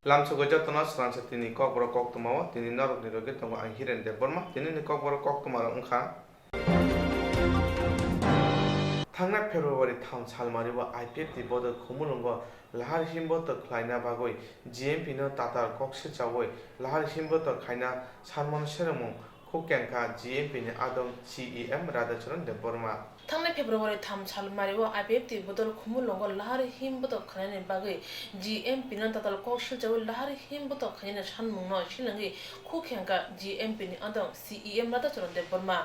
Lamso gojatona Swrangchati ni Kokborok Koktwma tini narok ni roge tongo ang hiren de borma tini ni Kokborok Koktwma ro ongkha थांनाय February 3 सालमारिबो IPF नि बदल खुमुलंगो लाहार हिमबो तो खलायना बागै GMP no Tatar कक्से चावै लाहार हिमबो तो खायना सारमन सेरमु खुकेंखा जीएमपी नि आदम सीईएम राधाचरण देबरमा थांनाय फेब्रुवारि 3 सालमारिबो आईपीएफ नि बदल खुमुलंगो लाहार हिमबो तो खलायना बागै जीएमपी नो तातार कक्से चावै लाहार हिमबो तो खायना सानमुं नो शिलंगि खुकेंखा जीएमपी नि आदम सीईएम राधाचरण देबरमा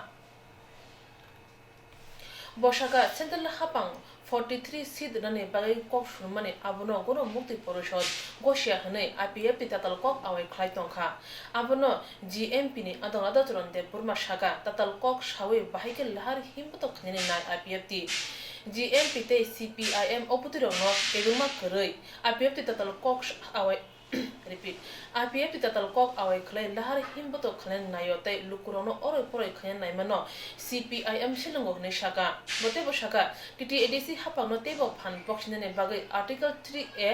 বসাকা সেন্ট্রাল হাপাং 43 সিট নানে বাগৈ কক সুরমানে আবনো গণ মুক্তি পরিষদ গসিয়া হनै আইপিএফ তি তাতাল কক আওয়াই খাই তংখা আবনো জিএমপি নি আদং আদাচরণ দে বুরমা সাগা তাতাল কক সাওয়ে বাহাইকে লাহার হিমবত খনে নাই আইপিএফ তি জিএমপি তে সিপিআইএম অপতিরং ন এগুমা কरै আইপিএফ তি তাতাল কক আওয়াই repeat IPF tatal kok awai khlai lahar himboto khlen nayotai lukurono oroi poroi khyen naimano CPIM silango hne shaka bote bo shaka TTADC hapangno tebo phan boxine bagai article 3A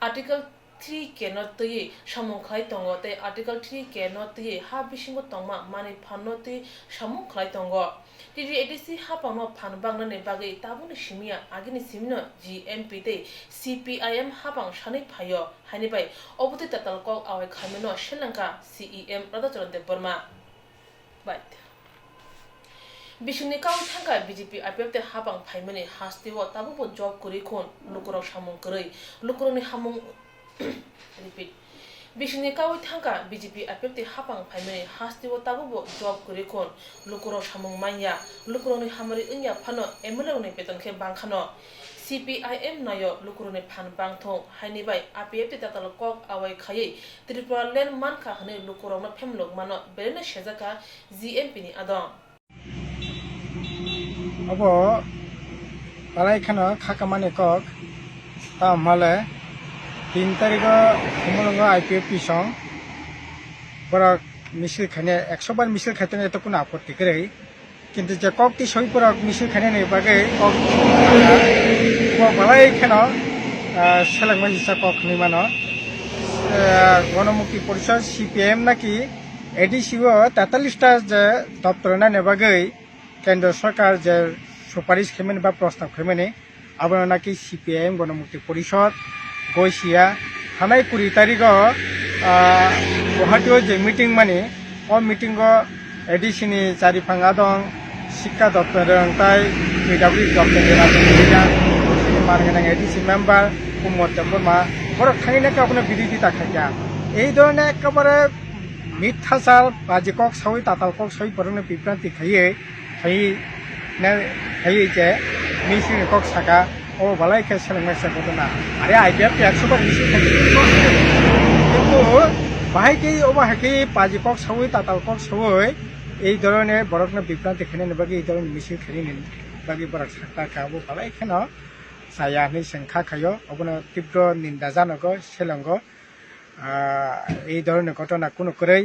article 3 cannot tyi samung khlai tongo te article 3 cannot tyi ha bisingo tongma mani phanno ti samung khlai tongo TTADC hapangno phan bangnane bagai tabuni simia agini simno GMP te CPIM hapang shanai phayo haini bai obuti tatal kok awai khameno Sri-Lanka CEM Radhacharan Deborma bai Bishuni kaw thangka BJP IPF te hapang phaimani hastiwo tabubo job kuri khon lukurok samung krai lukuroni hamung repeat Bishuni kaw thangka BJP IPF te hapang phaimani hastiwo tabubo job kuri khon lukurok samung manya lukuroni hamari ingya phano emelone beton khe bangkhano CPIM nayo lukurone phan bangthong haini bai IPF te tatal kok awai khayei Tripura len mankha hne lukurona phemlok mano berena shejaka GMP ni adong abo balai khano khakamani kok ta male 3 তারিখ kumulungo IPF pisong borak misil khane 100 বার মিছিল খাইতে তো কোনো আপত্তি করে কিন্তু যে ককটি সই পরক মিছিল খানে নেই বাগে কক balai khano selangma hisa kok ni mano Gana Mukti Parishad CPM নাকি এডিসিও 43টা যে দপ্তর না নেবাগৈ কেন্দ্র সরকার যে সুপারিশ খেমেনি বা প্রস্তাব খেমেনি আবার নাকি সিপিআইএম গণমুক্তি পরিষদ গইসিয়া থানায় 20 তারিখ গুয়াহাটিও যে মিটিং মানে ও মিটিং এডিসিনি চারিফাঙ্গা দং শিক্ষা দপ্তর তাই পিডব্লিউ দপ্তর মানগানাং এডিসি মেম্বার কুমত দেববর্মা বড় খাইনা কাপনে বিরোধিতা খাইয়া এই ধরনের একেবারে মিথ্যাচার বাজি কক সাউই তাতাল কক সাউই পরনে বিভ্রান্তি খাইয়ে যে মিছিল কক সাকা ও বালাই খে সেলেংমাইসা ঘটনা আরে আইপিএফ 100 বার মিছিল কিন্তু বাহাইকে ওবাহাইকে বাজি কক সাউই তাতাল কক সাউই এই ধরনের বড়কনে বিভ্রান্তি খেনে নেবাগে এই ধরনের মিছিল খেনে নেন বাকি বড় সাকা খাবো বালাই খেন saya ni sengkha khayo obono tibro ninda janogo selango ei dhoroner ঘটনা কোনো করেই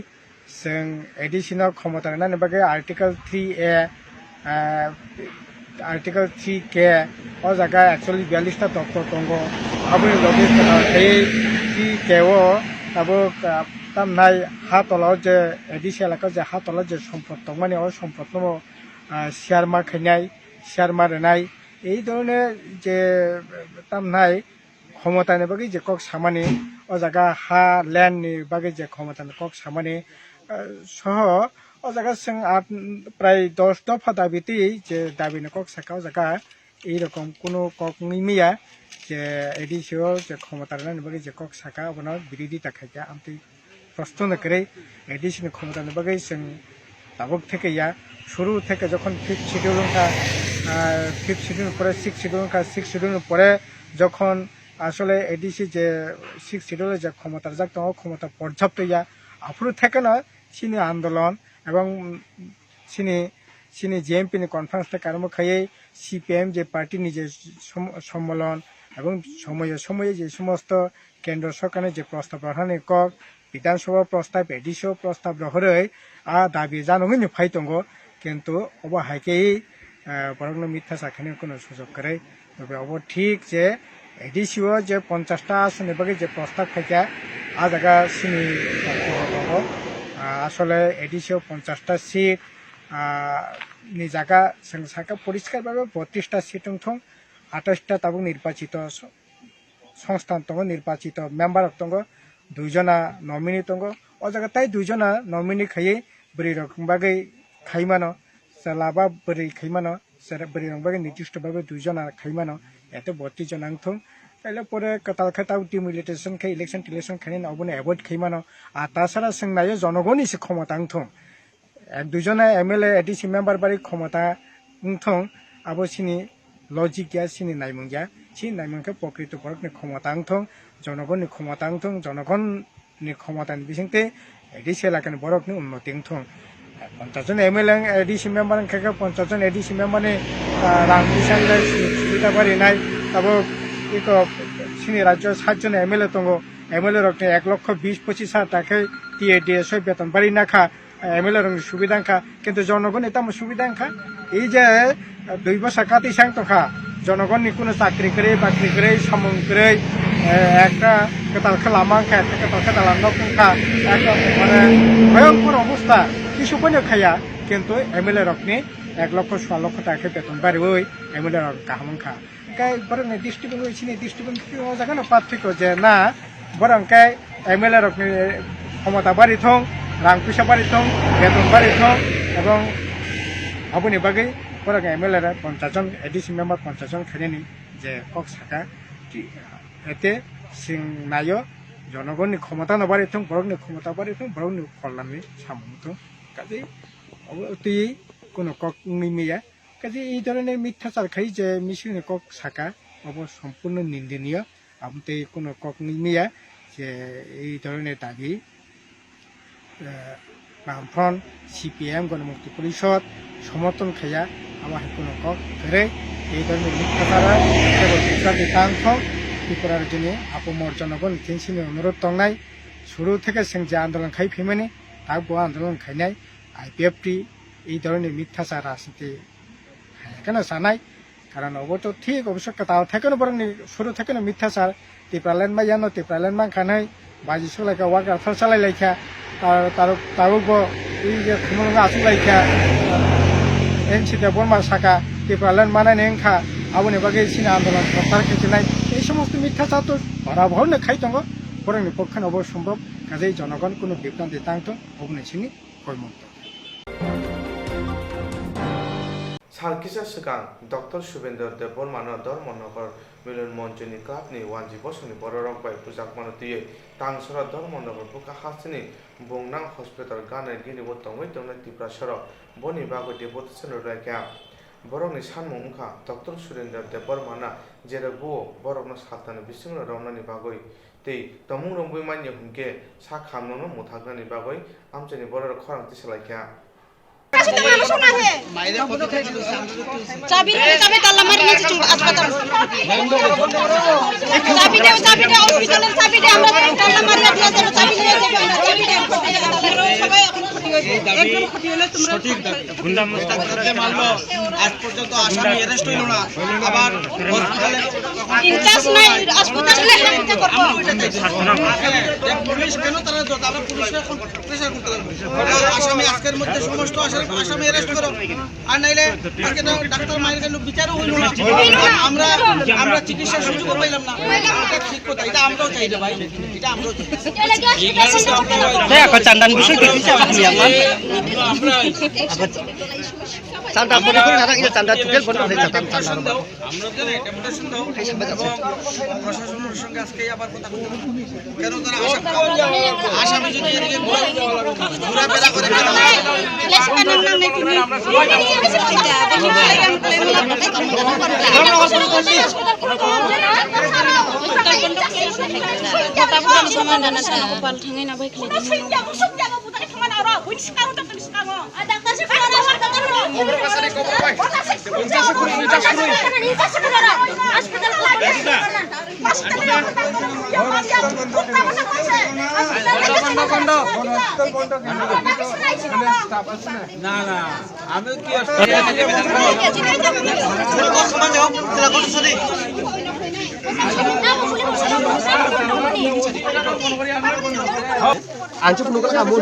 जों এডিশনাল ক্ষমতা নানি বাগে আর্টিকেল 3A আর্টিকেল 3K ও জায়গা অ্যাকচুয়ালি 42টা দপ্তর দঙ্গ আবুনি লগে এই 3K ও তাবো তামনাই হাতলাও যে এডিসি এলাকা যে হাতলা যে সম্পদ মানে ও সম্পদ শেয়ার মার্কেট শেয়ার মারেনাই এই ধরনের যে তামনাই ক্ষমতা নেবাগে যে কক সামানি ও জায়গা হা ল্যান্ড নি বাগে যে ক্ষমতা কক সামানি সহ ও জায়গা जों প্রায় 10 দফা দাবিতে যে দাবি কক সাকা ও জায়গা এই রকম কোনো কক নিমিয়া যে এডিসিও যে ক্ষমতা নেবাগে যে কক সাকা ওনা বিরোধিতা খাইয়া আমতি প্রশ্ন করে এডিসিনি ক্ষমতা নেবাগে जों দাবক থেকে ইয়া শুরু থেকে যখন 5th শিডিউল পরে 6th শিডিউল পরে যখন আসলে এডিসি যে 6th শিডিউলে যে ক্ষমতা জাগতো ক্ষমতা পর্যাপ্ত ইয়া আফরু থেকে না চিনি আন্দোলন এবং চিনি জিএমপি নি কনফারেন্স থেকে আরম্ভ খাইয়ে সিপিএম যে পার্টি নিজে সম্মেলন এবং সময়ে যে সমস্ত কেন্দ্র সরকারের যে প্রস্তাব রাখানি কক বিধানসভা প্রস্তাব এডিসিও প্রস্তাব রহরে দাবি জানুমিনি ফাইতঙ্গ কিন্তু অবহাইকেই বরং মিথ্যা চাখানোর কোনো সুযোগ করে তবে অব ঠিক যে এডিসিও যে 50টা আসনের বাকি যে প্রস্তাব থাকে আ জায়গা সিনি দङ আসলে এডিসিও 50টা সিট ni জায়গা সাকা পরিষ্কারভাবে 32টা সিট দङ 28টা তাবুক নির্বাচিত সংস্থান দङ নির্বাচিত মেম্বার দङ 2 জনা নমিনি দङ ও জায়গা তাই 2 জনা নমিনি খাইয়ে বরি রকম বাকি খাইমানো সালাবা বরি খাইমানো সারা বরি রকম বাকি নির্দিষ্টভাবে 2 জনা খাইমানো এত 32 জন আংথং তাইলে পরে কাতাল খাতাও ডিমিলিটেশন খাই ইলেকশন খাইনি অবনে অ্যাভয়েড খাইমানো আর তাছাড়া সোंनायो জনগণই সে ক্ষমতা আংথং এক দুজনে এমএলএ এডিসি মেম্বার বাড়ি ক্ষমতা আংথং আবো সিনি লজিক গিয়া সিনি নাইমুং গিয়া সিনি নাইমুংকে প্রকৃত বরকনি ক্ষমতা আংথং জনগণনি ক্ষমতা আংথং জনগণনি ক্ষমতানি বিসিংতে এডিসি এলাকানি বরকনি উন্নতি আংথং 50 জন এমএলএ এডিসি মেম্বার খাকে 50 জন এডিসি মেম্বারনি রাং বিসাংলে সুবিধা বাড়ি নাই তাবো ইকো সিনি রাজ্য 7 জন এমএলএ দङ এমএলএ রকনি 1,20,25,000 টাকা টিএডিএস বেতন বাড়ি নাখা এমএলএ রং সুবিধা আংখা কিন্তু জনগণ এটা সুবিধা আংখা এই যে 2 বছর কাতি সাং তখা জনগণনি কোনো চাকরি করে বাকরি করে সামং করে একটা কাতাল খালামা আংখা একটা কাতাল খাতালাম নখা একটা মানে ভয়ঙ্কর অবস্থা কিছু কোনো খায়া কিন্তু এমএলএ রকনি 1,16,000 টাকা বেতন বাড়ি ওই এমএলএ রক কাহামখা কাই বড় দৃষ্টিকোণ হইছিনি দৃষ্টিকোণ জায়গানো পার্থক্য যে না বরং কাই এমএলএ রকনি ক্ষমতা বাড়ি থং রাং পয়সা বাড়ি থং বেতন বাড়ি থং এবং আবুনি বাকি বরং এমএলএ 50 জন এডিসি মেম্বার 50 জন খাইনি যে কক সাকা এতে সোंनायो জনগণনি ক্ষমতা নবাড়ি থং বরংনি ক্ষমতা বাড়ি থং বরংনি কল্যাণনি সামুং থং কাজে অবতি কোনো কক মিমিয়া কাজে এই ধরনের মিথ্যাচার খাই যে মিছিলনি কক সাকা অব সম্পূর্ণ নিন্দনীয় আমতে কোনো কক মিমিয়া যে এই ধরনের দাবি বামফ্রন্ট সিপিএম গণমুক্তি পরিষদ সমর্থন খাইয়া আমার কোনো কক ধরে এই ধরনের মিথ্যাচারা কেবল বিচারনি তাংথ ত্রিপুরার জন্য আপমর জনগণ তিনসিনি অনুরোধ দंनाय শুরু থেকে जों যে আন্দোলন খাইফিমানি তাবো আন্দোলন খাইনাই আইপিএফটি এই ধরনের মিথ্যাচার রাজনীতি কেন জানাই কারণ অবশ্য ঠিক অবশ্য তাও থেকেও বরং শুরু থেকে মিথ্যাচার ত্রিপুরালেন বা ইয়ানো ত্রিপুরালেন মান খানাই বাজি সলাইকা ওয়ার্কার ফাল চালাই লাইখা তারও এই যে খুমুলঙ্গা আসু লাইখা এনসিতে বর্মা শাখা ত্রিপুরালেন মানায় নেংখা আবুনি বাকি সিনি আন্দোলন প্রত্যাহার খেয়েছিনাই এই সমস্ত মিথ্যাচার তো ভরাভরনে খাই দङ বরংনি পক্ষে অবসম্ভব কাজেই জনগণ কোনো বিভ্রান্তি তাংথ অবনি সিনি কর্মন্ত सालकिसा सिगां डक्टर शुभेन्द्र देव बर्मानो धर्मनगर मिलन मन्चनि क्लाबनि वानजि बसंनि बररक बाय पुजाकमानो तुयै तांसरा धर्मनगर बुका हासिनि बुंनां हस्पिटाल गानै गिनिबो तंगै तंनाय तिप्रा सरक बनि बागै डेपुटेसन रायका बरकनि सानमुं उखा डक्टर सुरेन्द्र देव बर्माना जेरै बो बरकनो सातानि बिसिंनो रवनानि बागै तै तमुं रंबै मान्य हुनके सा खामनो मुथागनानि बागै आमचनि बरर खरां तिसलायका चाबी ताला मारी নিয়েছে হাসপাতাল চাবি দে হসপিটালের চাবি দে আমরা তালা মারিয়া দিয়া দেব চাবি নিয়ে যাবে চাবি দে সবাই এখন ক্ষতি হয়েছে একদম ক্ষতি হলে তোমরা সঠিক গুন্ডা মুস্তাককে মারলো আজ পর্যন্ত আসামি অ্যারেস্ট হইল না আবার হসপিটালে ইনচার্জ নাই হাসপাতালে হত্যা করব পুলিশ কেন তারা যত আমরা পুলিশে এখন প্রেসার করতে লাগবে আসামি আজকের মধ্যে সমস্ত আসামি অ্যারেস্ট করো আর নাইলে আজকে ডাক্তার মায়ের কেন বিচারও হইল না আমরা চিকিৎসার সুযোগ পাইলাম না এটা ঠিক কথা এটা আমরাও চাই রে ভাই এটা আমরাও চাই দেখো চান্দান বিষয় দেখি আপনি আমরা চান্দা বলে করে না এটা চান্দা টোটাল বন্ধ হয়ে যাবে চান্দা আমরা যেন ডেপুটেশন দাও প্রশাসনের সঙ্গে আজকে আবার কথা বলতে কেন তারা আসামি যদি এদিকে ঘোরা ফেরা করে কেন না না আমি কি আনছো কোনো কথা কামুন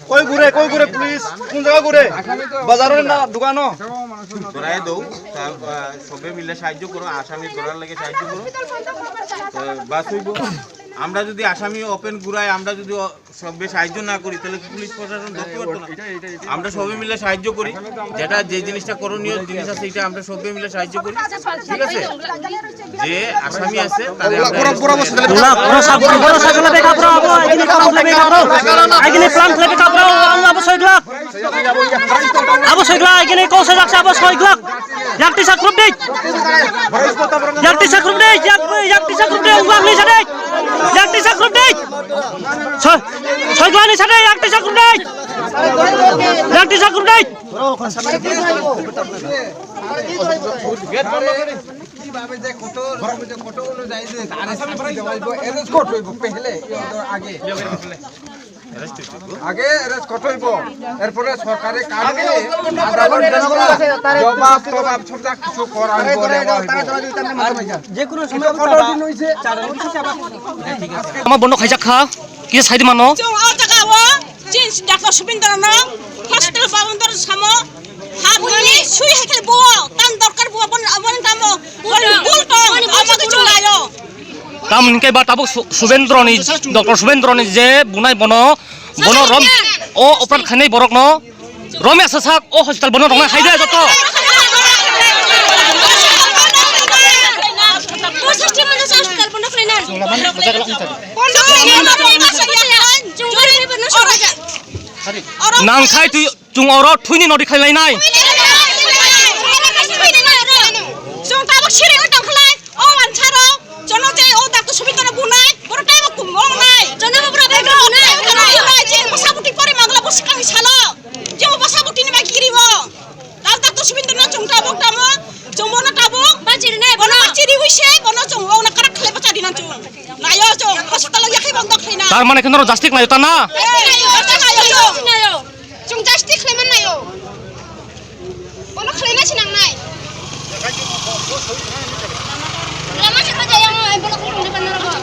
কই ঘুরে পুলিশ কোন জায়গা ঘুরে বাজারের না দোকানো ধরাই দৌ সবে মিলে সাহায্য করো আসামি ধরার লাগে সাহায্য করো বাস হইব আমরা যদি আসামি ওপেন ঘুরাই আমরা যদি সবে সাহায্য না করি তাহলে পুলিশ প্রশাসন ধরতে পারতো না আমরা সবে মিলে সাহায্য করি যেটা যে জিনিসটা করণীয় জিনিস আছে এটা আমরা সবে মিলে সাহায্য করি ঠিক আছে যে আসামি আছে তাদের আগে এরেস্ট কটইব এরপরে সরকারে কাটবে জবাব তবাব সবটা কিছু করাইব যে কোনো সময় ফটো দিন হইছে আমার বন্ধ খাইজা খা কি সাইড মানো जों आ जागावो जिन डाक्टर सुबिन्द्रन हस्पिटाल बाबन्दर सामो हाबुनि सुइ हेkel बो तान दरकार बो बन अमन तामो बन बुलतो আমাকে চলায়ো তাম নিকে বা তাবো শুভেন্দ্রনি ডক্টর শুভেন্দ্রনি যে বুনাই বন রম ও অপরাধ খানাই বরক ন রমেশ সাক ও হসপিটাল বন রং খাইদে যত নাংখাই তুই চুং অর থুইনি নদী খাইলাই নাই जों ताबो सिरि टांखलाय ओ मानसारो जनो जे ओ डाक्टर सुबिन्द्रन बुनाय बरटाय कुमंनाय जनो बरा बेग बुनाय जे बसाबुटी परे मागला बसखानि सालो जे बसाबुटिनि मागिरिबो दाल डाक्टर सुबिन्द्रन जों ताबो तामो जों बनो ताबो बाजिरि नाय बनो बाजिरि हुइसे बनो जों ओना कारा खले बचा दिना जों नायो जों हस्पिटाल याखै बन्द खैना তার মানে কেন জাস্টিক নাই তা না जों जास्टिक खैमान नायो बनो खैना सिनां नाय Lama sih kerja yang bolak balik di bandara kok.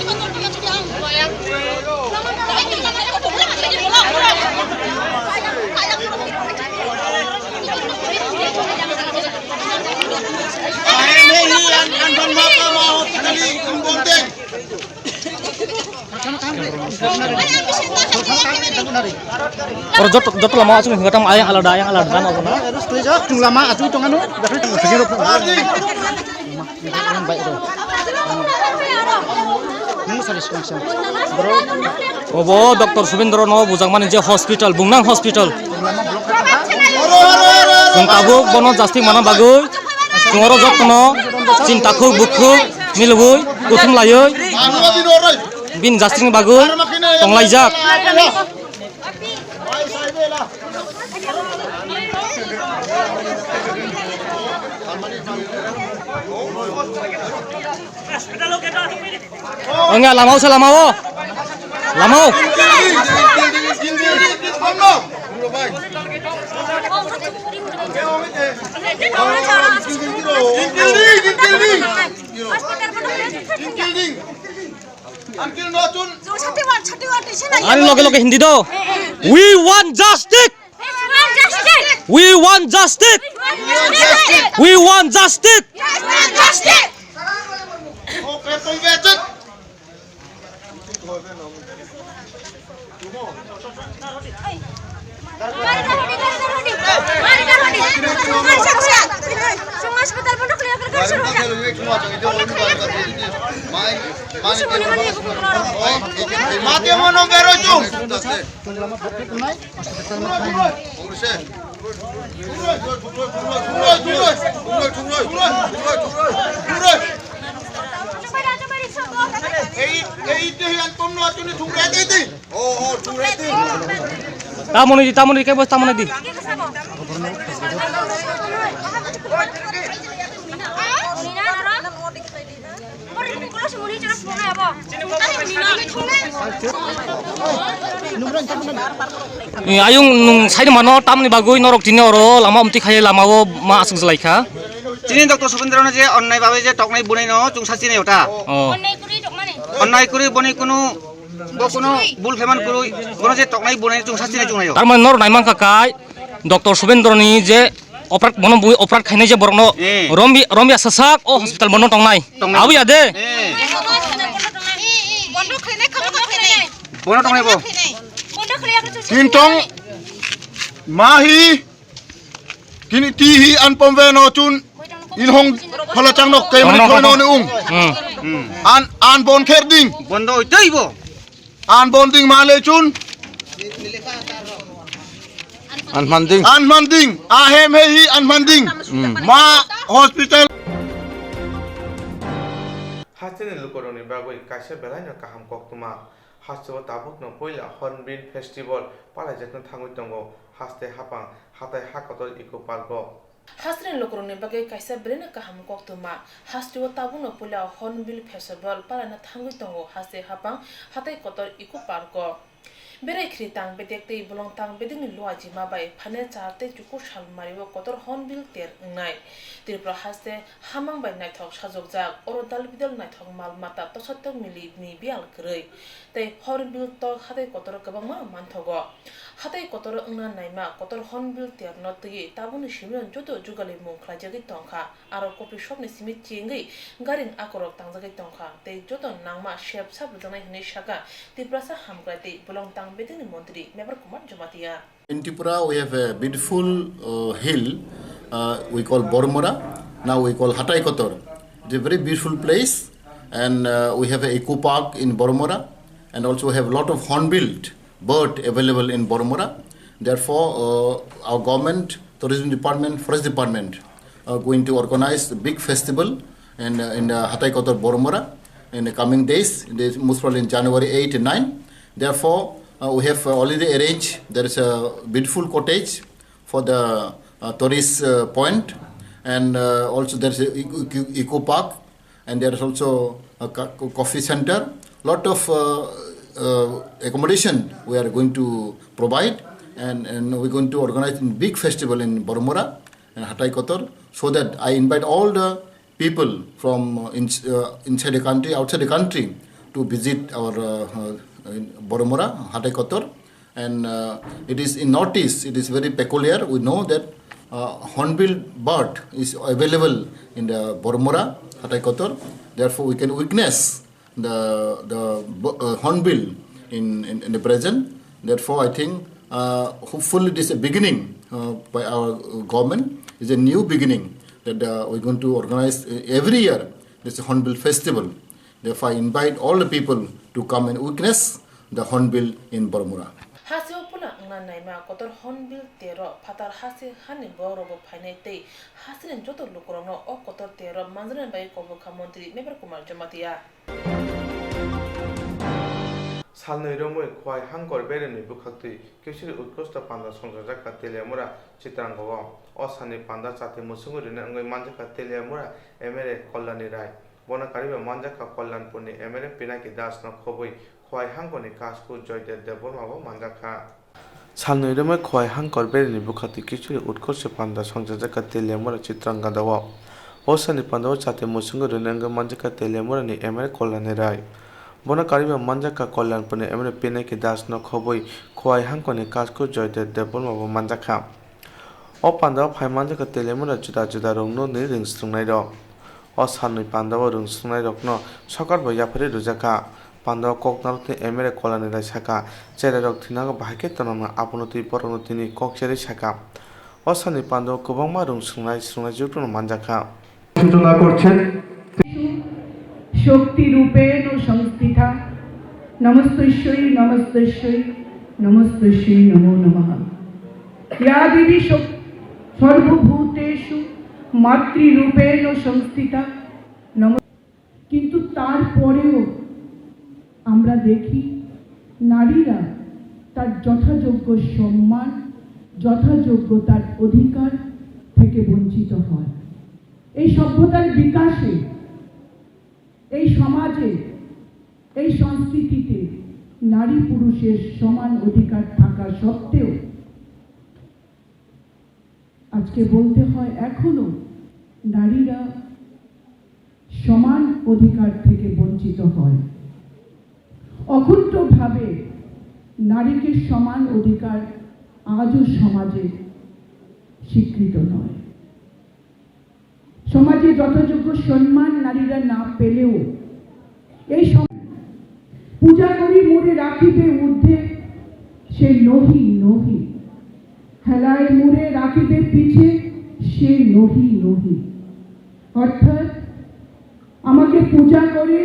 Kalau jot lama asu nggak tahu yang alada nama apa na? Terus tuh tung lama atuh tong anu bakal kejiro baik itu ini salis konsep bro Obo Dr. Subendro no bujang mani je hospital bungnang hospital jung tabuk bono jastik mana bagui jungoro jot no cinta khuk bukhuk milbui kuthum layoi bin jastik bagui tonglaijak enggak lamau selamau lamau Ani loge Hindi do. We want justice. We want justice. We want justice. Tamoni di kayak bos tamoni di. ayung nung side mano tamni bagui norok tini oro lama umti khai lama o ma asung jalaika Chini Dr. Subendra je onnai babe je toknai bunai no chungsa chini ota. Onnai kuri bunai kuno bo kuno bul feman kuri bono je toknai bunai chungsa chini chungai yo. tarman nor naimang kakai Dr. Subendra ni je operat mono bui operat khainai je borokno rombi sasak o hospital mono tongnai awi ade Bono tongnai bo. Kintong mahi kini tihi an pomveno chun inhong halachang nok kay mani kono ni an bon kherding Bondo itei bo. an bonding male chun an manding ahem he an manding ma hospital 하스는 루코로니 바고이 카셰 벨라이나 카함 koktuма 하스와 다북노 보일라 헌빈 페스티벌 빨라제튼 탕고있던고 하스테 하방 하타이 하카도 이코 팔고 Hasrin lokroni bagai kaisa brena kaham koktuma hasriwa tabuno pula hornbill festival parana thangui tongo hase hapang hatai kotor iku parko berai khritang bedekte bolong tang beding loaji mabai phane charte chuku shalmariwo kotor hornbill ter ngai tirpra haste hamang bai nai thok sajokjak oro dalbidal nai thok mal mata tosatok mili ni bial krei tei hornbill to hatai kotor kabangma manthogo hatai kotor ngna naima kotor hornbill ter no tigi tabuni shimyon joto jugali mu khlajagi tongkha aro kopi shop ni simit chingi garing akorok tangjagi tongkha tei joto nangma shep sabudana hini shaka tiprasa hamgrati bolong tang bedini montri mebar kumar jomatia. In Tripura we have a beautiful hill we call Bormora, now we call Hatai Kotor. It's a very beautiful place and we have a eco park in Bormora and also have a lot of hornbilled bird available in Bormora. Therefore our government, tourism department, forest department are going to organize a big festival in Hatai Kotor Bormora in the coming days, most probably in January 8 and 9. Therefore we have already arranged, there is a beautiful cottage for the tourist point and also there is a eco park and there is also a coffee center. Lot of accommodation we are going to provide and we are going to organize a big festival in Bormora and Hatai Kotor so that I invite all the people from inside the country, outside the country to visit our Bormora, Hatai Kotor, and it is in Northeast. It is very peculiar. We know that hornbill bird is available in the Bormora, Hatai Kotor. Therefore, we can witness the hornbill in the present. Therefore, I think hopefully this is a beginning by our government. It's a new beginning that we're going to organize every year. This hornbill festival. Therefore, I invite all the people to come and witness the hornbill in Bormora. Hasi opula ngna naima kotor hornbill tero patar hasi hani borobo phainete hasiren joto lukrono o kotor tero manjren bai kobo khamontri mebar kumar jomatia 살의 이름을 과의 한걸 베르니 북학의 교실의 उत्कृष्ट पांडा संयोजक तेलियामुरा चित्रांगवा असानी पांडा चाते मुसुंगुरिने अंगै मानजका Teliamura MLA Kalyani राय बनाकारिबा मानजका कल्याणपुरनि MLA Pinaki दास न खबै 과의 한걸नि कासकु जयदेव देवबर्माबो मानजका 살의 이름을 과의 한걸 베르니 북학의 교실의 उत्कृष्ट पांडा संयोजक तेलियामुरा चित्रांगवा असानी पांडा चाते मुसुंगुरिने अंगै मानजका तेलियामुरानि MLA Kalyani राय बनाकारिबा मानजाका कल्याणपुरनि MLA Pinaki दास न खबै खवाय हांखनि कासकु जयदेव देवबर्माबो मानजाखा अ पान्दाव फाय मानजाका तेलियामुरा जुदा जुदा रंनो नि रिंस्रुंनाय रक अ साननै पान्दाव रिंस्रुंनाय रकनो सरकारबो याफारि रुजाखा पान्दाव ककनारनि एमएलए कल्याणी राय साखा जेरै रक थिनागो बाहायके तनामा आपनति परनतिनि ककसेरि साखा अ साननै पान्दाव गोबांमा रिंस्रुंनाय जुटनो मानजाखा सूचना করছেন शक्ति रूपेण संस्थिता नमस्तस्यै नमस्तस्यै नमस्तस्यै नमो नमः या देवी सर्वभूतेषु मातृरूपेण संस्थिता नम किन्तु तारपरेও আমরা দেখি নারীরা তার যথাযোগ্য সম্মান যথাযোগ্য তার অধিকার থেকে বঞ্চিত হয় এই সভ্যতার বিকাশে এই সমাজে এই সংস্কৃতিতে নারী পুরুষের সমান অধিকার থাকা সত্ত্বেও আজকে বলতে হয় এখনো নারীরা সমান অধিকার থেকে বঞ্চিত হয়। অকুণ্ঠভাবে নারীকে সমান অধিকার আজও সমাজে স্বীকৃত নয়। সমাজে যথাযোগ্য সম্মান নারীরা না পেলেও এই পূজা করি মোরে রাখিবে ঊর্ধ্বে সে নহি নহি, হেলায় মোরে রাখিবে পিছে সে নহি নহি। অর্থাৎ আমাকে পূজা করে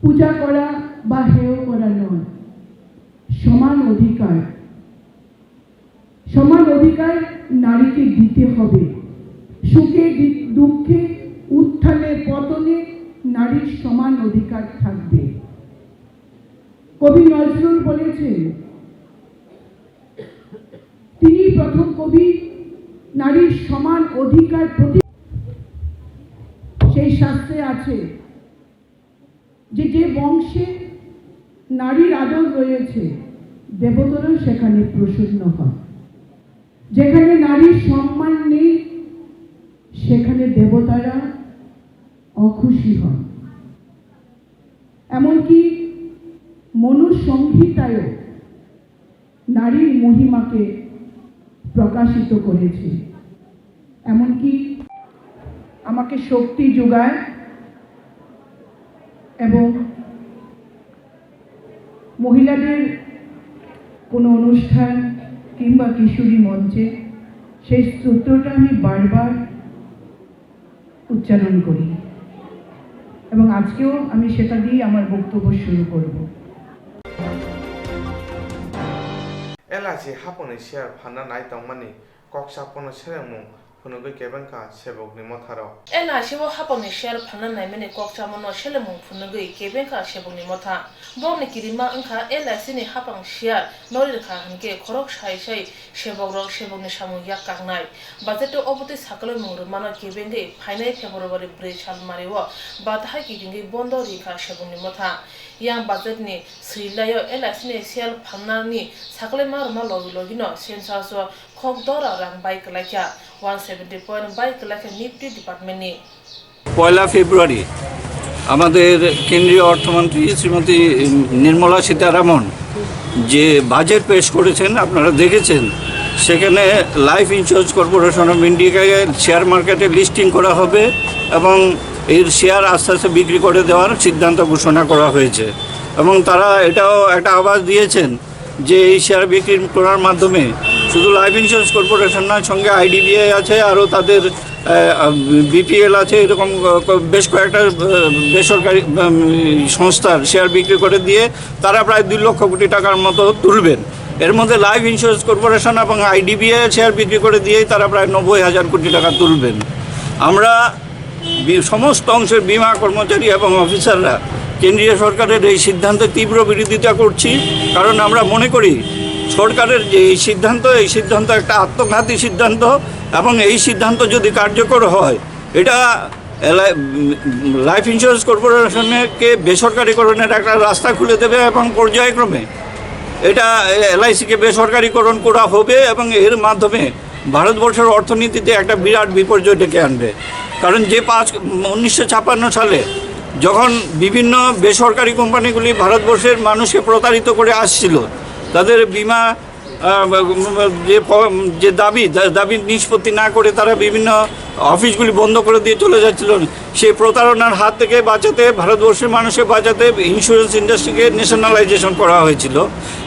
পূজা করা বা হেয় করা নয়, সমান অধিকার নারীকে দিতে হবে। সুখে দুঃখে উত্থানে পতনে নারীর সমান অধিকার থাকবে। কবি নজরুল বলেছেন, তিনি প্রথম কবি, নারীর সমান অধিকার প্রতি সেই শাস্ত্রে আছে যে যে বংশে নারীর আদর রয়েছে দেবতারাও সেখানে প্রসন্ন হয়। যেখানে নারীর সম্মান নেই সেখানে দেবতারা অখুশি হন। এমনকি মনুসংহিতায়ও নারীর মহিমাকে প্রকাশিত করেছে। এমনকি আমাকে শক্তি যোগায় এবং মহিলাদের কোনো অনুষ্ঠান কিংবা কিশোরী মঞ্চে সেই সূত্রটা আমি বারবার উচ্চারণ করি এবং আজকেও আমি সেটা দিয়ে আমার বক্তব্য শুরু করব। এলাচি হাপনে শেয়ার ফান্না নাই তংমানি ককসাপন সেরেমু ফুনুগৈ কেবেংকা সেবকনি মথারাव एला शिव हापंनि शेयर फानना नायमेनि कक्चामनो सेलेमुं फुनगै केबेंका सेबुंनि मथा बमनि किरिमा अंखा एला सिनि हापं शेयर नरिरखा हनके खरक साइ साइ सेबकरक सेबकनि सामु याक कांगनाय बाजेट अबति साकलै मुंगरमानो केबेंगै फाइनाय फेब्रुवारि 4 साल मारिव बाथाय किदिंगै बन्द रिखा सेबुंनि मथा yang budgetni srilayo एला सिनि शेयर फाननानि साकलै मारमा लगिनो सेन्सासो खकदरा रां बाइक लाखा 170 बाइक लाखा निफ्टी डिपार्टमेंटनि पयला फेब्रुआरी আমাদের কেন্দ্রীয় অর্থমন্ত্রী শ্রীমতী নির্মলা সীতারামন যে বাজেট পেশ করেছেন আপনারা দেখেছেন, সেখানে লাইফ ইন্স্যুরেন্স কর্পোরেশন অফ ইন্ডিয়াকে শেয়ার মার্কেটে লিস্টিং করা হবে এবং এর শেয়ার আস্তে আস্তে বিক্রি করে দেওয়ার সিদ্ধান্ত ঘোষণা করা হয়েছে। এবং তারা এটাও একটা আভাস দিয়েছেন যে এই শেয়ার বিক্রি করার মাধ্যমে শুধু লাইফ ইন্স্যুরেন্স কর্পোরেশন নয়, সঙ্গে আইডিবিআই আছে, আরও তাদের বিপিএল আছে, এরকম বেশ কয়েকটা বেসরকারি সংস্থার শেয়ার বিক্রি করে দিয়ে তারা প্রায় 2 লক্ষ কোটি টাকার মতো তুলবেন। এর মধ্যে লাইফ ইন্স্যুরেন্স কর্পোরেশন এবং আইডিবিআই শেয়ার বিক্রি করে দিয়েই তারা প্রায় 90,000 কোটি টাকা তুলবেন। আমরা সমস্ত অংশের বিমা কর্মচারী এবং অফিসাররা কেন্দ্রীয় সরকারের এই সিদ্ধান্তে তীব্র বিরোধিতা করছি, কারণ আমরা মনে করি সরকারের যে এই সিদ্ধান্ত একটা আত্মঘাতী সিদ্ধান্ত এবং এই সিদ্ধান্ত যদি কার্যকর হয় এটা লাইফ ইন্স্যুরেন্স কর্পোরেশনকে বেসরকারিকরণের একটা রাস্তা খুলে দেবে এবং পর্যায়ক্রমে এটা এলআইসিকে বেসরকারিকরণ করা হবে এবং এর মাধ্যমে ভারতবর্ষের অর্থনীতিতে একটা বিরাট বিপর্যয় ডেকে আনবে। কারণ যে 1956 সালে যখন বিভিন্ন বেসরকারি কোম্পানিগুলি ভারতবর্ষের মানুষকে প্রতারিত করে আসছিল, তাদের বিমা যে দাবি নিষ্পত্তি না করে তারা বিভিন্ন অফিসগুলি বন্ধ করে দিয়ে চলে যাচ্ছিল, সেই প্রতারণার হাত থেকে বাঁচাতে, ভারতবর্ষের মানুষকে বাঁচাতে ইন্স্যুরেন্স ইন্ডাস্ট্রিকে ন্যাশনালাইজেশন করা হয়েছিল।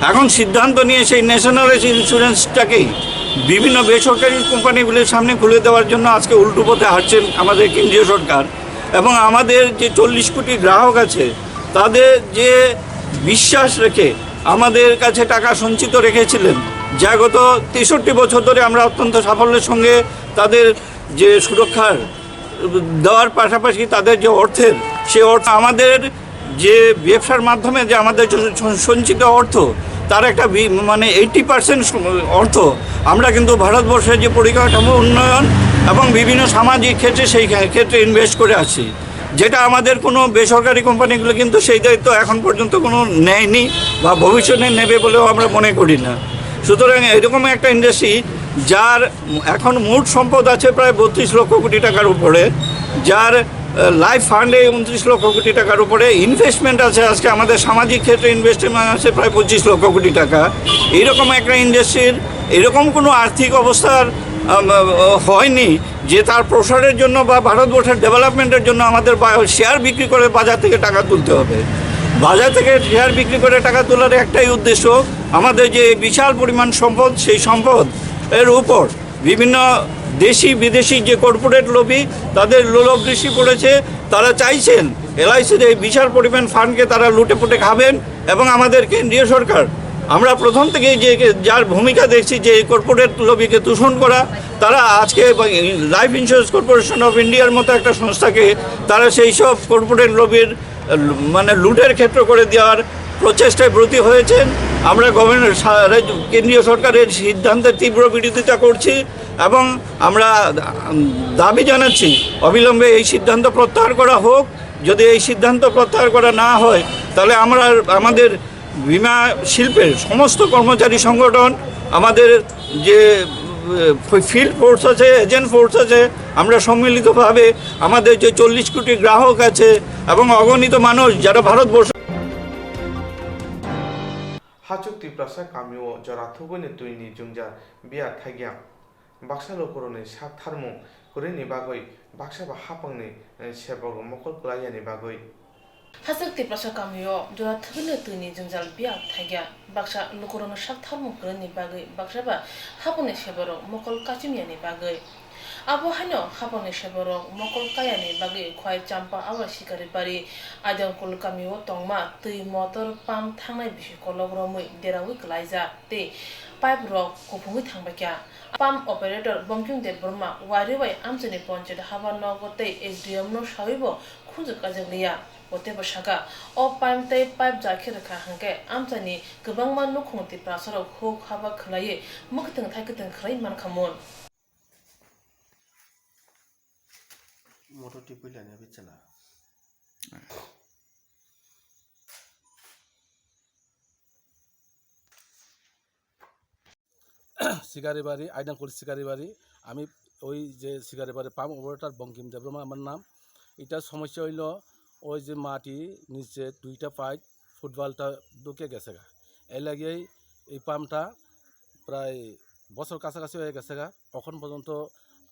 এখন সিদ্ধান্ত নিয়ে সেই ন্যাশনালাইজ ইন্স্যুরেন্সটাকেই বিভিন্ন বেসরকারি কোম্পানিগুলির সামনে খুলে দেওয়ার জন্য আজকে উল্টো পথে হাঁটছেন আমাদের কেন্দ্রীয় সরকার। এবং আমাদের যে 40 কোটি গ্রাহক আছে তাদের যে বিশ্বাস রেখে আমাদের কাছে টাকা সঞ্চিত রেখেছিলেন, যা গত 63 বছর ধরে আমরা অত্যন্ত সাফল্যের সঙ্গে তাদের যে সুরক্ষার দেওয়ার পাশাপাশি তাদের যে অর্থের, সে অর্থ আমাদের যে ব্যবসার মাধ্যমে যে আমাদের সঞ্চিত অর্থ তার একটা 80% অর্থ আমরা কিন্তু ভারতবর্ষের যে পরিকাঠামো উন্নয়ন এবং বিভিন্ন সামাজিক ক্ষেত্রে সেই ক্ষেত্রে ইনভেস্ট করে আছি। যেটা আমাদের কোনো বেসরকারি কোম্পানিগুলো কিন্তু সেই দায়িত্ব এখন পর্যন্ত কোনো নেয়নি বা ভবিষ্যতে নেবে বলেও আমরা মনে করি না। সুতরাং এরকম একটা ইন্ডাস্ট্রি যার এখন মোট সম্পদ আছে প্রায় 32 লক্ষ কোটি টাকার উপরে, যার লাইফ ফান্ডে 29 লক্ষ কোটি টাকার উপরে ইনভেস্টমেন্ট আছে, আজকে আমাদের সামাজিক ক্ষেত্রে ইনভেস্টমেন্ট আছে প্রায় 25 লক্ষ কোটি টাকা। এইরকম একটা ইন্ডাস্ট্রির এরকম কোনো আর্থিক অবস্থার হয়নি যে তার প্রসারের জন্য বা ভারতবর্ষের ডেভেলপমেন্টের জন্য আমাদের শেয়ার বিক্রি করে বাজার থেকে টাকা তুলতে হবে। বাজার থেকে শেয়ার বিক্রি করে টাকা তোলার একটাই উদ্দেশ্য, আমাদের যে বিশাল পরিমাণ সম্পদ, সেই সম্পদ এর উপর বিভিন্ন দেশি বিদেশি যে কর্পোরেট লবি তাদের লোলভ দৃষ্টি পড়েছে। তারা চাইছেন এলআইসির এই বিশাল পরিমাণ ফান্ডকে তারা লুটে পুটে খাবেন। এবং আমাদের কেন্দ্রীয় সরকার, আমরা প্রথম থেকেই যে যার ভূমিকা দেখছি যে কর্পোরেট লবিকে দূষণ করা, তারা আজকে লাইফ ইন্স্যুরেন্স কর্পোরেশন অফ ইন্ডিয়ার মতো একটা সংস্থাকে তারা সেই সব কর্পোরেট লবির মানে লুটের ক্ষেত্র করে দেওয়ার প্রচেষ্টায় ব্রতী হয়েছেন। আমরা কেন্দ্রীয় সরকারের সিদ্ধান্তের তীব্র বিরোধিতা করছি এবং আমরা দাবি জানাচ্ছি অবিলম্বে এই সিদ্ধান্ত প্রত্যাহার করা হোক। যদি এই সিদ্ধান্ত প্রত্যাহার করা না হয় তাহলে আমরা আমাদের বিমা শিল্পের সমস্ত কর্মচারী সংগঠন, আমাদের যে ফিল্ড ফোর্স আছে, এজেন্ট ফোর্স আছে, আমরা সম্মিলিতভাবে আমাদের যে 40 কোটি গ্রাহক আছে এবং অগণিত মানুষ যারা ভারতবর্ষ হাচুক ত্রিপ্রাসা কামিও জরাথুগনি তুইনি जुंजा बिया थागिया बाक्सा लोकरनि साब थारमु कुरिनि बागै बाक्सा बा हापांनि सेबग मकल क्लायानि बागै हाचुक त्रिप्रासा कामियो जराथुगनि तुइनि जुंजा बिया थागिया बाक्सा लोकरनि साब थारमु कुरिनि बागै बाक्सा बा हापांनि सेबरग मकल काचिमियानि बागै abo hano hapone sheborok mokol kayani bagi khwai champa awa sikari pari adang kol kamio tongma tui motor pump thangnai bishi kologromui derawi klaija te pipe rok kopungui thangbakya pump operator bongkyung de burma wariwai amchani ponchid haba nogote SDM no shawibo khunjuk ajagriya ote bashaka o pipe jakhe rakha hangke amchani gobangma nukhungti prasarok hok haba khlaye mukhtang thaikitang khlai man khamon मोटो टिपी लेने भी चला শিকারি বাড়ি আইডাঙ্কুল শিকারি বাড়ি। আমি ওই যে শিকারি বাড়ি পাম্প অপারেটর বঙ্কিম দেববর্মা আমার নাম। এটার সমস্যা হইল ওই যে মাটি নিচে 2টা পাইপ ফুটবলটা ঢুকে গেছে গা, এই লাগিয়েই এই পাম্পটা প্রায় বছর কাছাকাছি হয়ে গেছে গা। এখন পর্যন্ত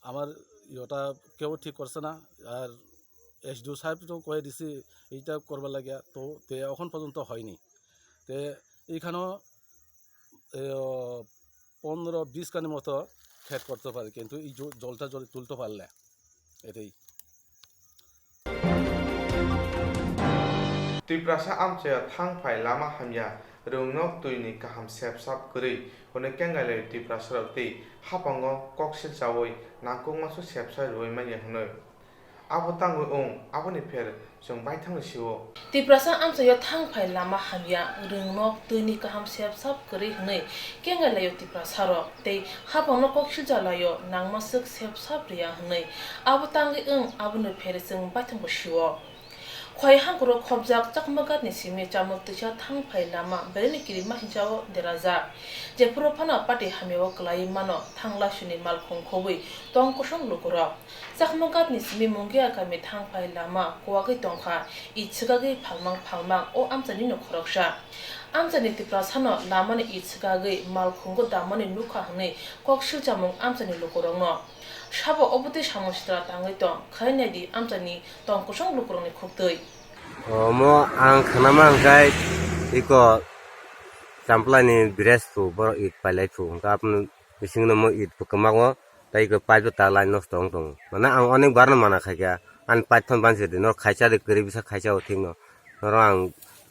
আমার ইটা কেউ ঠিক করছে না। আর SDO সাহেবও কয়ে দিছি এইটা করবার লাগিয়া, তো এখন পর্যন্ত হয়নি। তে এইখানেও 15-20 কানের মতো খেত করতে পারে, কিন্তু এই জলটা তুলতে পারলে এটাই। ত্রিপ্রাসা আমচয়া থাংফাই লামা হাময়া রংনক তুইনি কাহাম সেবসাब गरै हने केंगाले ত্রিপ্রাসা तै हापांगो कक्सिल चावै नांगौ मासु सेबसा रय माने हने आबो तांगो ओं आबोनि फेर जों बायथांनो सिवो ত্রিপ্রাসা আমচয়া থাংফাই লামা হাময়া রংनक तुइनि काहाम सेबसाब गरै हनै केंगाले ত্রিপ্রাসা रो तै हापांगो कक्सिल जालायो नांगमासुक सेबसाब रिया हनै आबो तांगै ओं आबोनि फेर जों बायथांबो सिवो khoi hangro khobjak chakmagat ni simi chamuk tisha thangphai lama bereni kiri mahinjao deraja je profana party hamiwo klai mano thangla shuni malkhong khobui tong kosong lukura chakmagat ni simi mungya kami thangphai lama kwagi tongkha ichigagi phalmang o amchani no khoroksha amchani tiprasano lamani ichigagi malkhonggo damani lukha hne kokshil chamung amchani lukurongno সাব অবতি সমস্যা তাঙ্গই তো খাইনাইদি আমচানি তংকসং লুকুরনি খুবতৈ মো আং খানামা আংকাই eco চাম্পলানি ব্রেসফু বড় ইট পাইলাইফু আপনি বিসিংনো মো ইট পকমাগো তাইকো পাইতো তালাই নষ্ট হং মানে আং অনেক বার মানা খাইয়া আন পাইথন বানছে দিন খাইছা রে করি বিসা খাইছা ওথিংনো নর আং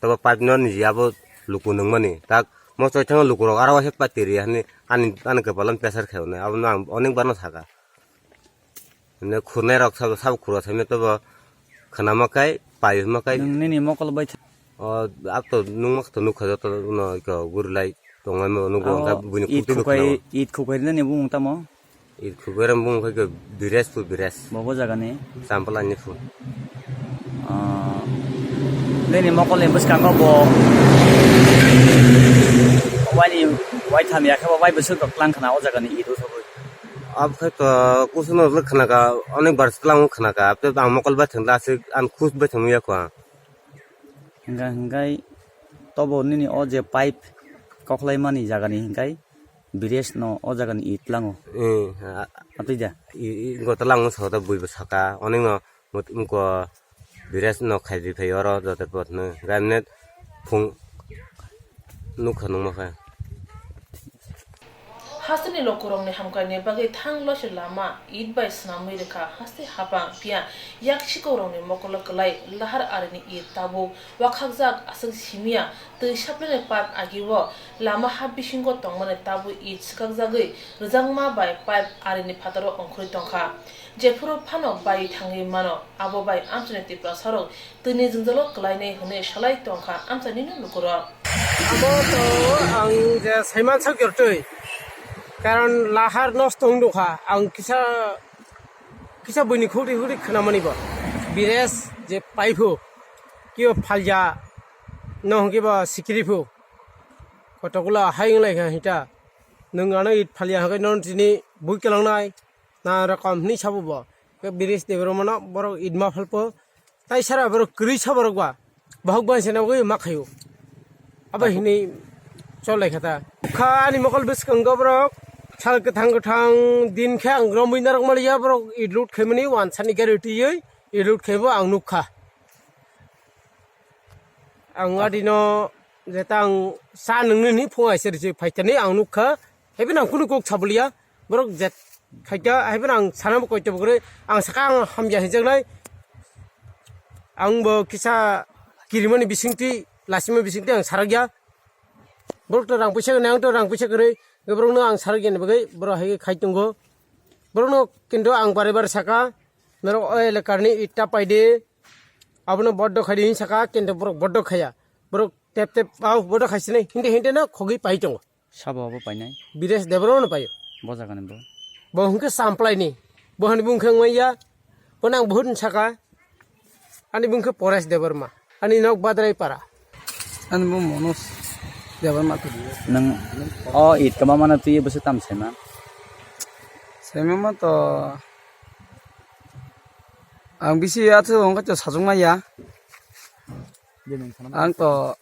তবে পাইপ ন নিজিয়াবো লুকু নংমানি তাক মো চয়থাং লুকুর আর ওয়াসে পাতিরি হানি আন কপালান প্রেসার খাওনে আবনো আং অনেক বার থাকা ने खुरनाय रक सब खुरा थामे तो खनामाकाय पायमाकाय नोंनि मकल बाय अब तो नुमक तो नुखा तो न को गुरलाय तंगाय नुगो बुनि खुतु ईद खुबायनो ने बुं तमो ईद खुबायरम बुं खै बिरेस बबो जागाने सामपलानि फु nini mokol ni buskango bo wani wai tham ya khaba wai busu to klang khana o jaga ni idu sabui अब खै त कुसनो खानाका अनेक बार सलाम खानाका अब त मकल बा थंदा से आन खुश बा थमुया को hinggai tobo nini o je pipe koklai mani jaga ni hinggai bires no o jaga ni itlango atija go talang so ta bui saka अनेक न मुको बिरेस न खाइदि फैयर जते पतनो गामने फुं नुखनो मखा Hastani lokurong ni hamkai ni bagai thang lo lama id bai snamui rekha hasti hapang pia yak chikorong ni mokolo kelai lahar arini id tabu wakhakjak asang simia tei saplene pipe agiwo lama habisingo tongmane tabu id sikakjagui rjangma bai pipe arini phataro ongkhri tongkha jefuro phanok bai thangi mano abo bai amchane tipra sarok tini jingjalo kelai nei hune salai tongkha amchani no lukuro abo to ang je saiman sakirtoi কারণ লাহার নষ্ট হংদোখা আং কিসা কিসা বইনি খুঁড়ি খুঁড়ি খানামানিব বিরেস যে পাইফু কিয় ফালজা নহকিব সিকিরিফু কতগুলা হাইংলাইখা হিটা নोंआनो ইট ফালিয়া হকে নন তিনি বুই কেলাंनाय না রকম নি সাবব বিরেস দেবরমন বড় ইদমা ফলপ তাই সারা বড় ক্রি সাবরগবা বহুবা সেনাগৈ মাখায়ু আবা হিনি চলাইখাতা খানি মকল বিসকংগবরক Sal ketang din khe ang rombui narak malia bro idlut khemani wan sani gariti yei idlut khebo ang nukha ang adino jetang sa nungni ni phongai ser je phaitani ang nukha heben ang kunu kok chablia bro jet khaita heben ang sanam ko tebgre ang sakang hamja hijangnai ang bo kisa kirimani bisingti lasima bisingti ang saragya bro to rang puisa nang to rang puisa gre Gebrongno ang sargen bagai bro hege khaitungo brongno kintu ang bare saka mero oil karni itta paide abno boddo khadi saka kintu bro boddo khaya bro tep au boddo khaisine hinte na khogi paitongo sabo abo painai bires debrongno payo boja kan bo bohungke samplai ni bohani bungkhang maya ponang bhun saka ani bungkhe pores debarma ani nok badrai para ani mo monos debarma tu nang o it kama mana tu ye busu tam sema sema to ang bisi atu ong ka sajungma ya ang to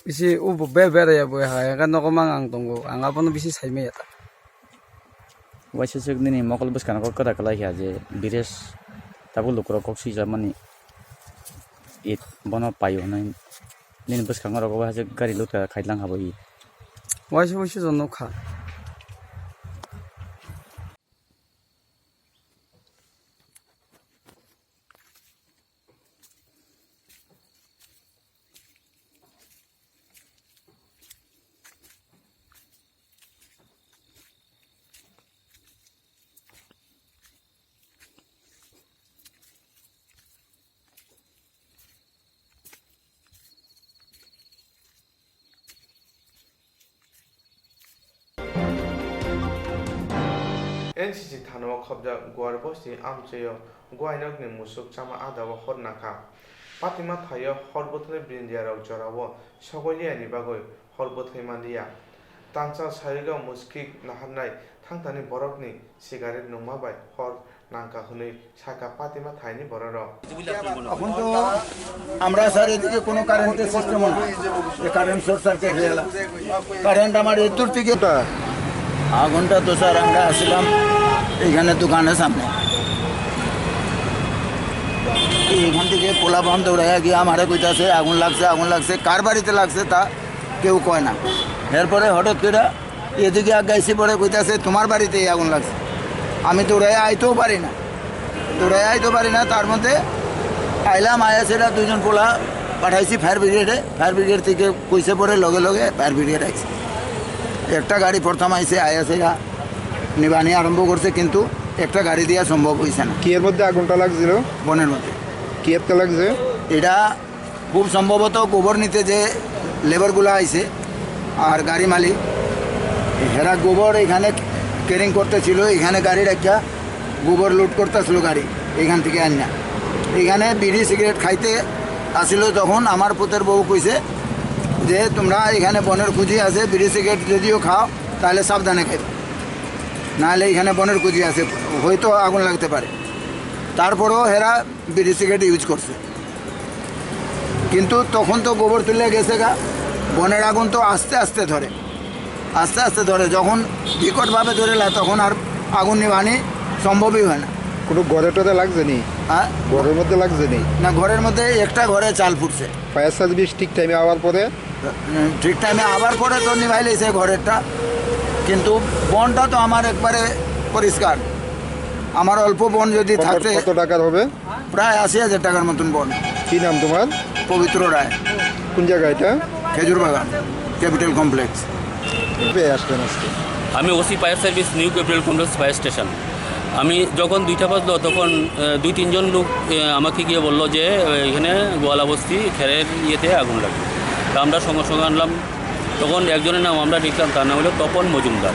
bisi ubu be ya bo ha ga no ko mang ang tongo ang apon bisi saime ya ta waise sek nini mokol bus kan ko kara kala ya je bires tabu lukro koksi jamani it bono payo nai nin bus kan ro ko ha je gari lutka khaitlang habo i waise jonno kha NCC थानाव खबजा गुवार बस्ती आमचेयो गुवाइनकनि मुसुक चामा आदाव हरनाखा पातिमा थायो हरबथने ब्रिन्दियाराव जरावो सगलियानि बागै हरबथैमानिया तांचा सारिगाव मुस्किक नाहारनाय थांतानि बरफनि cigarette नमाबाय हर नांका हनै साका पातिमा थाइनि बरर এখন তো আমরা sir এদিকে কোনো কারেন্টের সিস্টেম না এই কারেন্ট শর্ট সার্কিট হয়ে গেল কারেন্ট আমার এই দূর থেকে আগুনটা তো স্যার আমরা আসলাম এইখানে দোকানের সামনে এইখান থেকে পোলা পাম দৌড়াইয়া গিয়ে আমারে কইতাছে আগুন লাগছে কার বাড়িতে লাগছে তা কেউ কয় না এরপরে হঠাৎ করে এদিকে আগাইছি পরে কইতাছে তোমার বাড়িতেই আগুন লাগছে আমি দৌড়াইয়া আইতেও পারি না তার মধ্যে আইলাম আয়া সেটা দুজন পোলা পাঠাইছি ফায়ার ব্রিগেড থেকে কইসে পরে লগে লগে ফায়ার ব্রিগেড আইছে একটা গাড়ি প্রথম আইসে আয়া সেটা নিবানি আরম্ভ করছে কিন্তু একটা গাড়ি দেওয়া সম্ভব হয়েছে না কি এর মধ্যে আগুনটা লাগছিল বনের মধ্যে কি এতে লাগছে এটা খুব সম্ভবত গোবর নিতে যে লেবারগুলো আইছে আর গাড়ি মালিক হেরা গোবর এখানে ক্যারিং করতেছিল এখানে গাড়ি রাখা গোবর লোড করতেছিল গাড়ি এখান থেকে আন না এখানে বিড়ি সিগারেট খাইতে আসিল তখন আমার পুতের বউ কইছে যে তোমরা এখানে বনের কুজি আছে, বিড়ি সিগারেট যদিও খাও তাহলে সাবধানে খাইবে, নাহলে এখানে বনের কুজি আছে, হয়তো আগুন লাগতে পারে। তারপরেও এরা বিড়ি সিগারেট ইউজ করছে, কিন্তু তখন তো গোবর তুলে গেছে গা, বনের আগুন তো আস্তে আস্তে ধরে, আস্তে আস্তে ধরে, যখন বিকটভাবে ধরে না তখন আর আগুন নিভানি সম্ভবই হয় না। কোনো ঘরে টরে লাগছে নি? হ্যাঁ, ঘরের মধ্যে লাগছে নি? না, ঘরের মধ্যে একটা ঘরে চাল ফুটছে। ফায়ার সার্ভিস ঠিক টাইমে আওয়ার পরে? ঠিক টাইমে আবার পরে তো নিভাই লেছে ঘরেরটা, কিন্তু বনটা তো আমার একবারে পরিষ্কার। আমার অল্প বন যদি থাকতে কত টাকার হবে? প্রায় 80,000 টাকার মতন বন। কি নাম তোমার? পবিত্র রায়। কোন জায়গা এটা? খেজুর বাগান ক্যাপিটাল কমপ্লেক্স। আসবেন আজকে? আমি OC fire service new capital complex fire station. আমি যখন 2টা বাজলো তখন 2-3 জন লোক আমাকে গিয়ে বললো যে এখানে গোয়ালা বস্তি খেরের ইয়েতে আগুন লাগবে। তা আমরা সঙ্গে সঙ্গে আনলাম, তখন একজনের নাম আমরা দেখলাম, তার নাম হলো তপন মজুমদার।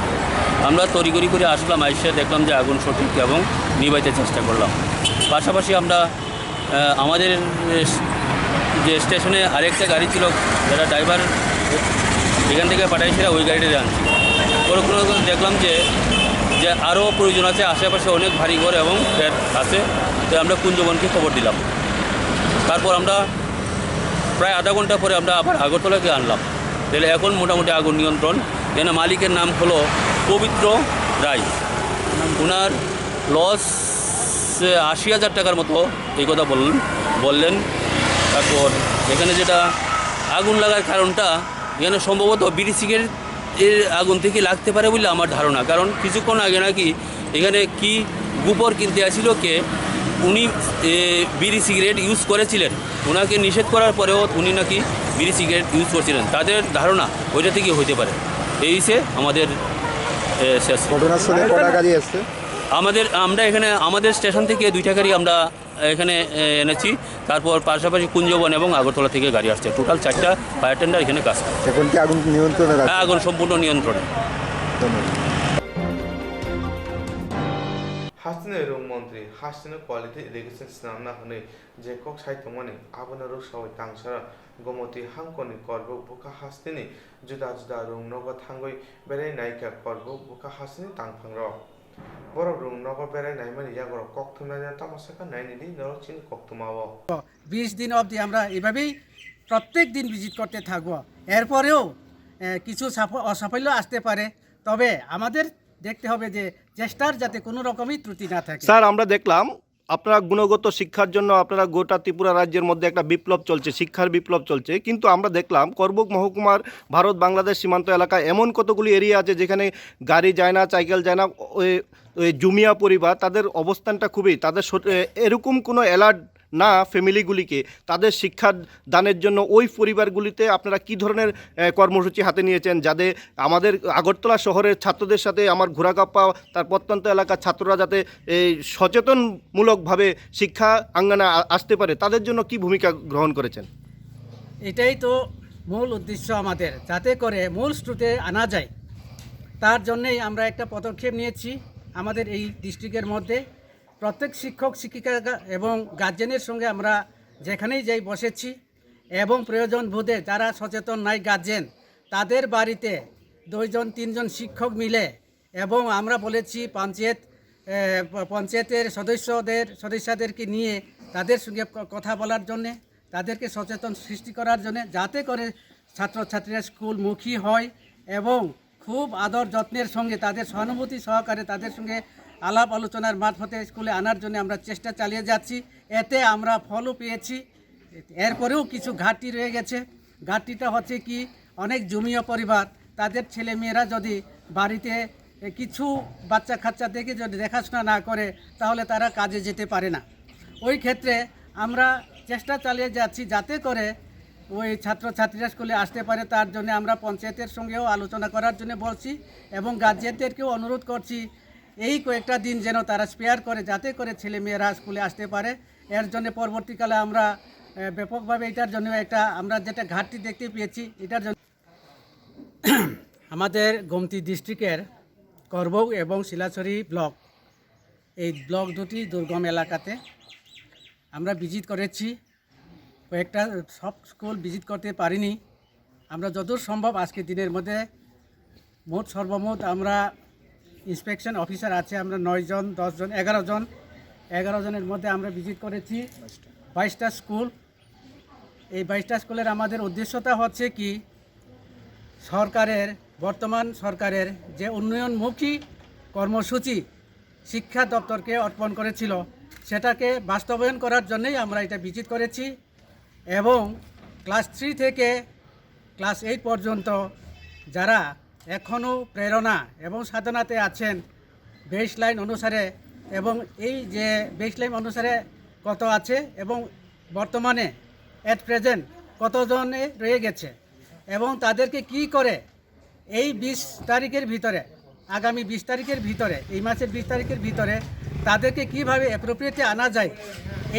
আমরা তড়িঘড়ি করে আসলাম, এসে দেখলাম যে আগুন সঠিক এবং নিভাইতে চেষ্টা করলাম। পাশাপাশি আমরা আমাদের যে স্টেশনে আরেকটা গাড়ি ছিল, যারা ড্রাইভার এখান থেকে পাঠাইছিল ওই গাড়িটা আনছি। কোনো দেখলাম যে আরও প্রয়োজন আছে, আশেপাশে অনেক ভারী ঘর এবং ফ্ল্যাট আছে, তো আমরা কুঞ্জবনকে খবর দিলাম। তারপর আমরা প্রায় আধা ঘন্টা পরে আমরা আবার আগরতলাকে আনলাম। তাহলে এখন মোটামুটি আগুন নিয়ন্ত্রণ। যেন মালিকের নাম হলো পবিত্র রায়, ওনার লস 80,000 টাকার মতো, এই কথা বললেন। তারপর এখানে যেটা আগুন লাগার কারণটা এখানে সম্ভবত বিড়ি সিগারেট এর আগুন থেকে লাগতে পারে বলে আমার ধারণা। কারণ কিছুক্ষণ আগে নাকি এখানে কি গোবর কিনতে আসছিল কে, উনি বিড়ি সিগারেট ইউজ করেছিলেন, ওনাকে নিষেধ করার পরেও উনি নাকি বিড়ি সিগারেট ইউজ করছিলেন। তাদের ধারণা ওইটা থেকে হইতে পারে। এই সে আমাদের শেষ। ঘটনাস্থলে কটা গাড়ি আসছে? আমরা এখানে আমাদের স্টেশন থেকে 2টা গাড়ি আমরা এখানে এনেছি। তারপর পাশাপাশি কুঞ্জবন এবং আগরতলা থেকে গাড়ি আসছে। টোটাল 4টা ফায়ার টেন্ডার এখানে কাজ করে। এখন কি আগুন নিয়ন্ত্রণে? হ্যাঁ, আগুন সম্পূর্ণ নিয়ন্ত্রণে। হাসিনা রুম মন্ত্রী হাসিনা কোয়ালিটি ইরিগেশন স্নামনা হনে যে কক সাইতমানি আবনা রুসাওই তাংসারা গমতি হাংকনি করব বুকা হাসিনি जुदा जुदा रुम नग थांगै बेराय नायका करब बुका हासिनि तांफांर बर रुम नग बेराय नायमानि यागर कक्तमा तामासाका नायनिदि नरचिन कक्तमाव 20 দিন অবধি আমরা এভাবেই প্রত্যেক দিন ভিজিট করতে থাকব। এরপরেও কিছু অসাফল্য আসতে পারে, তবে আমাদের দেখতে হবে যে চেষ্টার যাতে কোনো রকমই ত্রুটি না থাকে। স্যার, আমরা দেখলাম আপনারা গুণগত শিক্ষার জন্য আপনারা গোটা ত্রিপুরা রাজ্যের মধ্যে একটা বিপ্লব চলছে, শিক্ষার বিপ্লব চলছে, কিন্তু আমরা দেখলাম করবুক মহকুমার ভারত বাংলাদেশ সীমান্ত এলাকায় এমন কতগুলি এরিয়া আছে যেখানে গাড়ি যায় না, সাইকেল যায় না, ওই জুমিয়া পরিবার, তাদের অবস্থানটা খুবই, তাদের এরকম কোনো অ্যালার্ট না ফ্যামিলিগুলিকে তাদের শিক্ষা দানের জন্য ওই পরিবারগুলিতে আপনারা কি ধরনের কর্মসূচি হাতে নিয়েছেন, যাতে আমাদের আগরতলা শহরের ছাত্রদের সাথে আমার ঘোরাকাপ্পা তার প্রত্যন্ত এলাকার ছাত্ররা যাতে সচেতনমূলকভাবে শিক্ষা আঙ্গনে আসতে পারে, তাদের জন্য কি ভূমিকা গ্রহণ করেছেন? এটাই তো মূল উদ্দেশ্য আমাদের, যাতে করে মূল স্রোতে আনা যায়। তার জন্যই আমরা একটা পদক্ষেপ নিয়েছি। আমাদের এই ডিস্ট্রিক্টের মধ্যে প্রত্যেক শিক্ষক শিক্ষিকা এবং গার্জেনের সঙ্গে আমরা যেখানেই যাই বসেছি, এবং প্রয়োজন বোধে যারা সচেতন নাই গার্জেন, তাদের বাড়িতে 2জন 3জন শিক্ষক মিলে, এবং আমরা বলেছি পঞ্চায়েতের সদস্যদেরকে নিয়ে তাদের সঙ্গে কথা বলার জন্যে, তাদেরকে সচেতন সৃষ্টি করার জন্যে, যাতে করে ছাত্রছাত্রীরা স্কুলমুখী হয় এবং খুব আদর যত্নের সঙ্গে তাদের সহানুভূতি সহকারে তাদের সঙ্গে আলাপ আলোচনার মারফতে স্কুলে আনার জন্য আমরা চেষ্টা চালিয়ে যাচ্ছি। এতে আমরা ফলও পেয়েছি। এরপরেও কিছু ঘাটতি রয়ে গেছে। ঘাটতিটা হচ্ছে কি, অনেক জমিয়া পরিবার তাদের ছেলেমেয়েরা যদি বাড়িতে কিছু বাচ্চা কাচ্চা দেখে যদি দেখাশোনা না করে, তাহলে তারা কাজে যেতে পারে না। ওই ক্ষেত্রে আমরা চেষ্টা চালিয়ে যাচ্ছি যাতে করে ওই ছাত্রছাত্রীরা স্কুলে আসতে পারে। তার জন্য আমরা পঞ্চায়েতের সঙ্গেও আলোচনা করার জন্য বলছি, এবং গার্জিয়ানদেরকেও অনুরোধ করছি এই কয়েকটা দিন যেন তারা স্পেয়ার করে, যাতে করে ছেলেমেয়েরা স্কুলে আসতে পারে। এর জন্য পরবর্তীকালে আমরা ব্যাপকভাবে এটার জন্য আমরা যেটা ঘাটতি দেখতে পেয়েছি, এটার জন্য আমাদের গোমতী ডিস্ট্রিক্টের করবুক এবং শিলাছড়ি ব্লক, এই ব্লক দুটি দুর্গম এলাকাতে। আমরা ভিজিট করেছি, কয়েকটা সব স্কুল ভিজিট করতে পারিনি। আমরা যতদূর সম্ভব আজকে দিনের মধ্যে সর্বমোট আমরা ইন্সপেকশন অফিসার আছে, আমরা 9 জন 10 জন 11 জনের মধ্যে আমরা ভিজিট করেছি 22টা স্কুল। এই 22টা স্কুলের আমাদের উদ্দেশ্যটা হচ্ছে কি, বর্তমান সরকারের যে উন্নয়নমুখী কর্মসূচি শিক্ষা দপ্তরকে অর্পণ করেছিল, সেটাকে বাস্তবায়ন করার জন্যই আমরা এটা ভিজিট করেছি। এবং ক্লাস 3 থেকে ক্লাস 8 পর্যন্ত যারা এখনও প্রেরণা এবং সাধনাতে আছেন বেসলাইন অনুসারে, এবং এই যে বেসলাইন অনুসারে কত আছে এবং বর্তমানে অ্যাট প্রেজেন্ট কতজনে রয়ে গেছে, এবং তাদেরকে কি করে এই 20 তারিখের ভিতরে, আগামী 20 তারিখের ভিতরে, এই মাসের 20 তারিখের ভিতরে তাদেরকে কিভাবে অ্যাপ্রোপ্রিয়েটে আনা যায়,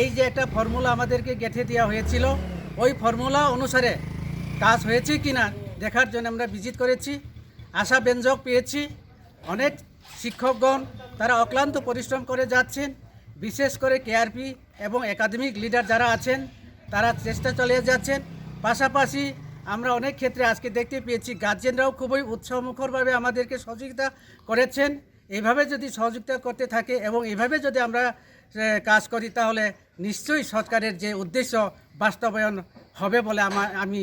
এই যে একটা ফর্মুলা আমাদেরকে গেঁথে দেওয়া হয়েছিল, ওই ফর্মুলা অনুসারে কাজ হয়েছে কিনা দেখার জন্য আমরা ভিজিট করেছি। আশাব্যঞ্জক পেয়েছি। অনেক শিক্ষকগণ তারা অক্লান্ত পরিশ্রম করে যাচ্ছেন, বিশেষ করে কেআরপি এবং একাডেমিক লিডার যারা আছেন তারা চেষ্টা চালিয়ে যাচ্ছেন। পাশাপাশি আমরা অনেক ক্ষেত্রে আজকে দেখতে পেয়েছি গার্জেনরাও খুবই উৎসাহমুখরভাবে আমাদেরকে সহযোগিতা করেছেন। এইভাবে যদি সহযোগিতা করতে থাকে এবং এইভাবে যদি আমরা কাজ করি, তাহলে নিশ্চয়ই সরকারের যে উদ্দেশ্য বাস্তবায়ন হবে বলে আমি